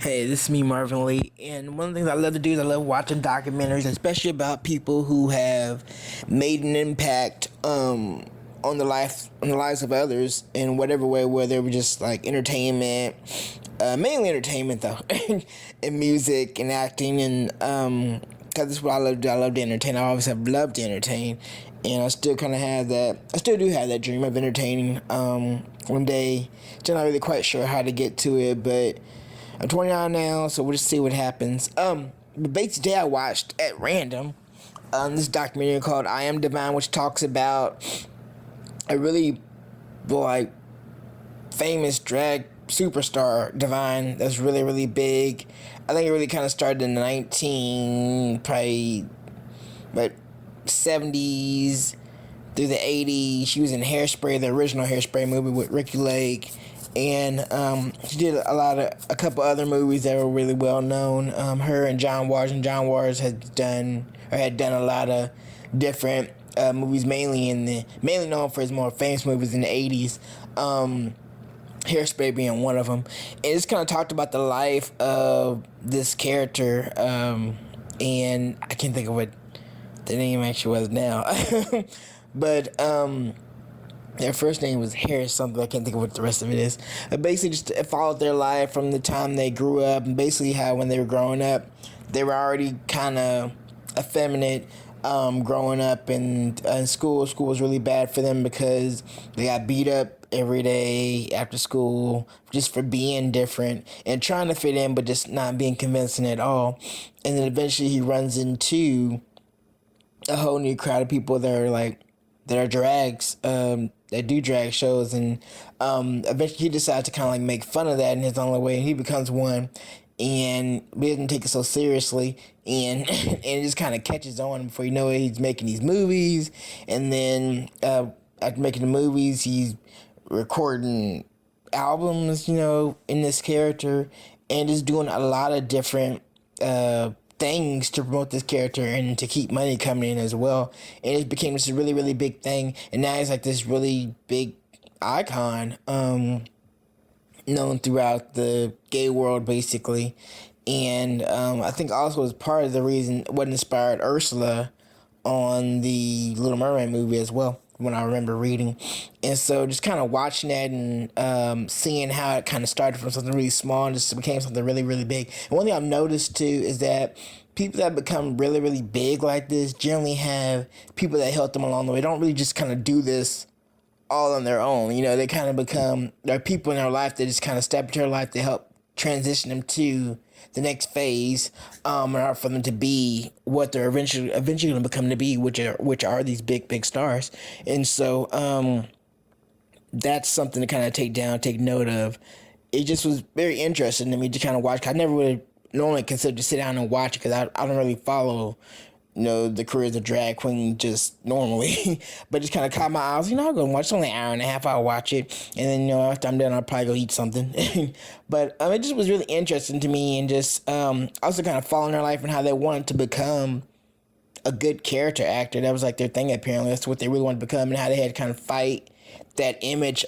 Hey, this is me, Marvin Lee, and one of the things I love to do is I love watching documentaries, especially about people who have made an impact on the lives of others in whatever way, whether it was just like entertainment, mainly entertainment though, and music and acting, and because this is what I love to do. I love to entertain. I always have loved to entertain, and I still kind of have that. I still do have that dream of entertaining. One day, still not really quite sure how to get to it, but I'm 29 now, so we'll just see what happens. But basically, today I watched at random this documentary called "I Am Divine," which talks about a really like famous drag superstar Divine that's really really big. I think it really kind of started in the 70s through the 80s. She was in Hairspray, the original Hairspray movie with Ricky Lake, and she did a couple other movies that were really well known. Her and John Waters, had done a lot of different movies, mainly known for his more famous movies in the 80s. Hairspray being one of them, and it's kind of talked about the life of this character, and I can't think of what the name actually was now, but their first name was Harris something. I can't think of what the rest of it is. But basically, just it followed their life from the time they grew up, and basically how when they were growing up, they were already kind of effeminate. Growing up in school was really bad for them because they got beat up every day after school just for being different and trying to fit in, but just not being convincing at all. And then eventually he runs into a whole new crowd of people that are drags, that do drag shows, and eventually he decides to kind of like make fun of that in his own way, and he becomes one, and he doesn't take it so seriously, and and it just kind of catches on. Before you know it, he's making these movies, and then after making the movies, he's recording albums, in this character, and just doing a lot of different things to promote this character and to keep money coming in as well. And it became this really, really big thing. And now he's like this really big icon, known throughout the gay world, basically. And I think also as part of the reason what inspired Ursula on the Little Mermaid movie as well, when I remember reading. And so just kind of watching that and seeing how it kind of started from something really small and just became something really, really big. And one thing I've noticed too is that people that become really, really big like this generally have people that help them along the way. They don't really just kind of do this all on their own. They kind of there are people in their life that just kind of step into their life to help transition them to the next phase, or for them to be what they're eventually going to become to be, which are these big stars. And so that's something to kind of take note of. It just was very interesting to me to kind of watch. I never would normally consider to sit down and watch it because I don't really follow the careers of drag queen just normally, but just kind of caught my eyes. I'll go and watch. It's only an hour and a half. I'll watch it, and then after I'm done, I'll probably go eat something. But it just was really interesting to me, and just also kind of following their life and how they wanted to become a good character actor. That was like their thing. Apparently, that's what they really wanted to become, and how they had to kind of fight that image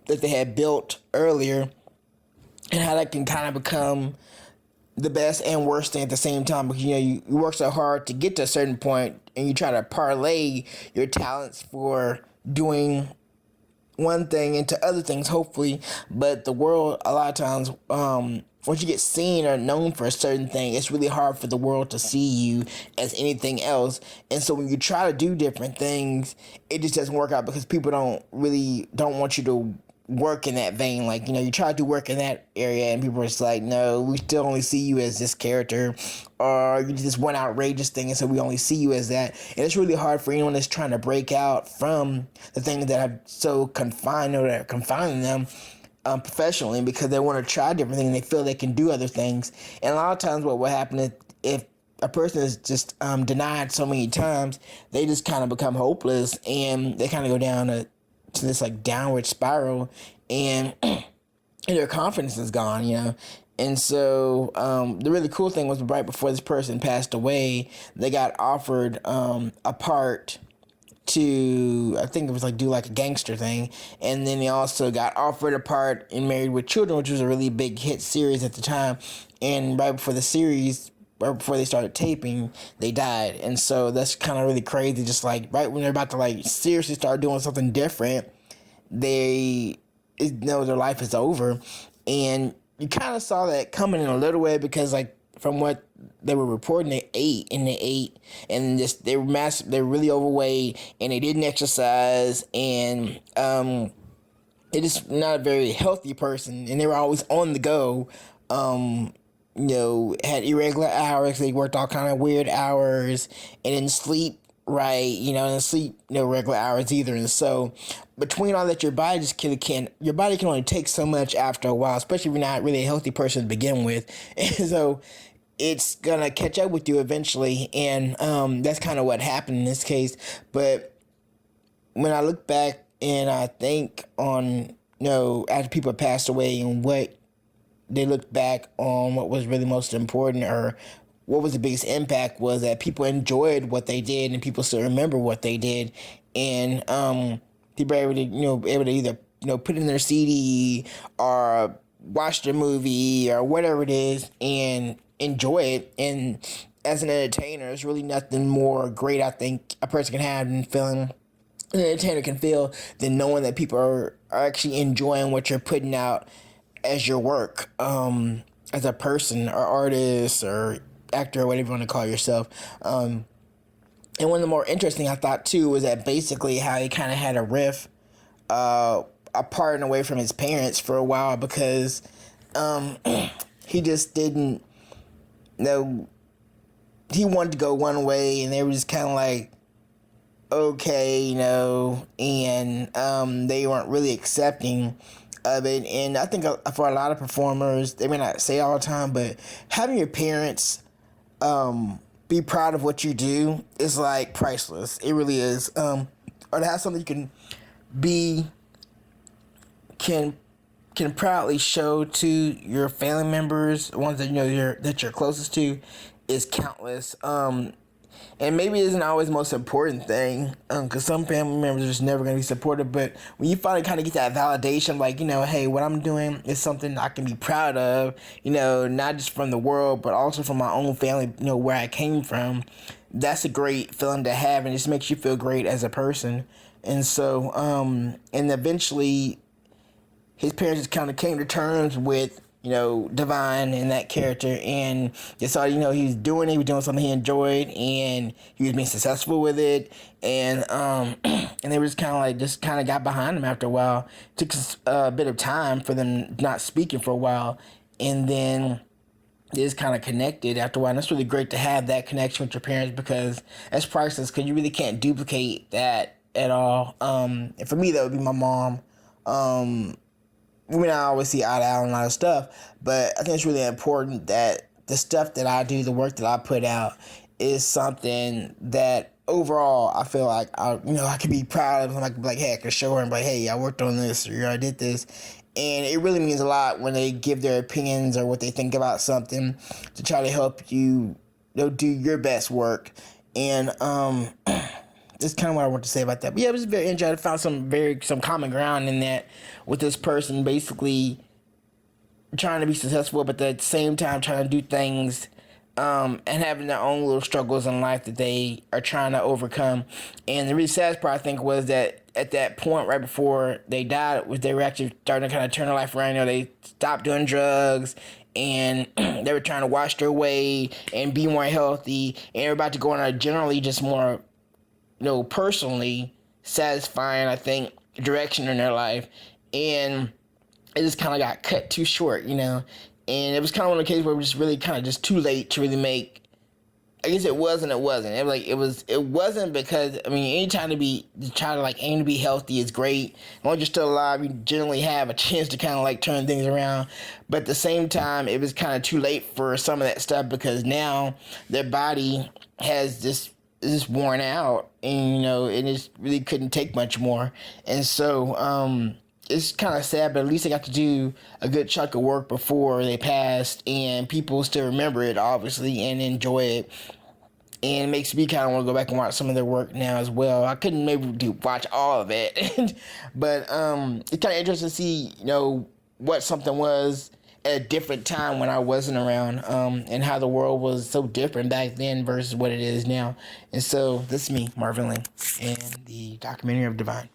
that they had built earlier, and how that can kind of become the best and worst thing at the same time, because you work so hard to get to a certain point, and you try to parlay your talents for doing one thing into other things, hopefully. But the world, a lot of times, once you get seen or known for a certain thing, it's really hard for the world to see you as anything else. And so when you try to do different things, it just doesn't work out because people don't want you to work in that vein. Like, you try to do work in that area and people are just like, no, we still only see you as this character, or you just one outrageous thing, and so we only see you as that. And it's really hard for anyone that's trying to break out from the things that have so confined or that are confining them professionally, because they want to try different things and they feel they can do other things. And a lot of times what will happen is, if a person is just denied so many times, they just kind of become hopeless, and they kind of go down to this like downward spiral, and their confidence is gone. And so the really cool thing was, right before this person passed away, they got offered a part to, I think it was like do like a gangster thing, and then he also got offered a part in Married with Children, which was a really big hit series at the time. And right before the series, right before they started taping, they died. And so that's kind of really crazy. Just like right when they're about to like seriously start doing something different, they know their life is over. And you kind of saw that coming in a little way, because like from what they were reporting, they ate and just they were massive, they were really overweight, and they didn't exercise, and they're just not a very healthy person, and they were always on the go. Had irregular hours. They worked all kind of weird hours, and didn't sleep right, and sleep no regular hours either. And so between all that, your body just your body can only take so much after a while, especially if you're not really a healthy person to begin with. And so it's gonna catch up with you eventually, and that's kind of what happened in this case. But when I look back and I think on, after people passed away, and what they look back on, what was really most important, or what was the biggest impact, was that people enjoyed what they did, and people still remember what they did, and people were able to either put in their CD or watch the movie or whatever it is and enjoy it. And as an entertainer, there's really nothing more great, I think, a person can have than feeling, an entertainer can feel, than knowing that people are actually enjoying what you're putting out as your work, as a person or artist or actor or whatever you want to call yourself. And one of the more interesting, I thought too, was that basically how he kind of had a riff apart and away from his parents for a while, because he just didn't know, he wanted to go one way, and they were just kind of like, okay, and they weren't really accepting of it. And I think for a lot of performers, they may not say it all the time, but having your parents be proud of what you do is like priceless. It really is. Or to have something you can proudly show to your family members, ones that you're closest to, is countless. And maybe it isn't always the most important thing, because some family members are just never going to be supportive. But when you finally kind of get that validation, like, hey, what I'm doing is something I can be proud of, not just from the world, but also from my own family, where I came from, that's a great feeling to have, and it just makes you feel great as a person. And so, and eventually, his parents just kind of came to terms with, Divine and that character, and they saw, he was doing something he enjoyed, and he was being successful with it, and and they were just kind of got behind him after a while. It took a bit of time for them not speaking for a while, and then they just kind of connected after a while. And it's really great to have that connection with your parents, because that's priceless, because you really can't duplicate that at all. And for me, that would be my mom. We may not always see eye to eye on a lot of stuff, but I think it's really important that the stuff that I do, the work that I put out, is something that overall I feel like I can be proud of, and I can be like, hey, I can show her and be like, hey, I worked on this, or I did this. And it really means a lot when they give their opinions or what they think about something, to try to help you, do your best work. And that's kind of what I want to say about that. But yeah, it was very interesting. I found some common ground in that, with this person basically trying to be successful, but at the same time trying to do things and having their own little struggles in life that they are trying to overcome. And the really sad part, I think, was that at that point, right before they died, was they were actually starting to kind of turn their life around. They stopped doing drugs, and they were trying to wash their way and be more healthy, and they were about to go on a generally just more, personally satisfying, I think, direction in their life. And it just kind of got cut too short, and it was kind of one of the cases where it was just really kind of just too late to really make. I guess it was and it wasn't. It wasn't because, anytime to try to aim to be healthy is great. As long as you're still alive, you generally have a chance to kind of turn things around. But at the same time, it was kind of too late for some of that stuff, because now their body has this worn out, and it just really couldn't take much more. And so it's kind of sad, but at least they got to do a good chunk of work before they passed, and people still remember it, obviously, and enjoy it. and it makes me kind of want to go back and watch some of their work now as well. I couldn't maybe watch all of it, but it's kind of interesting to see, what something was at a different time when I wasn't around, and how the world was so different back then versus what it is now. And so this is me, Marvin Ling, and the documentary of Divine.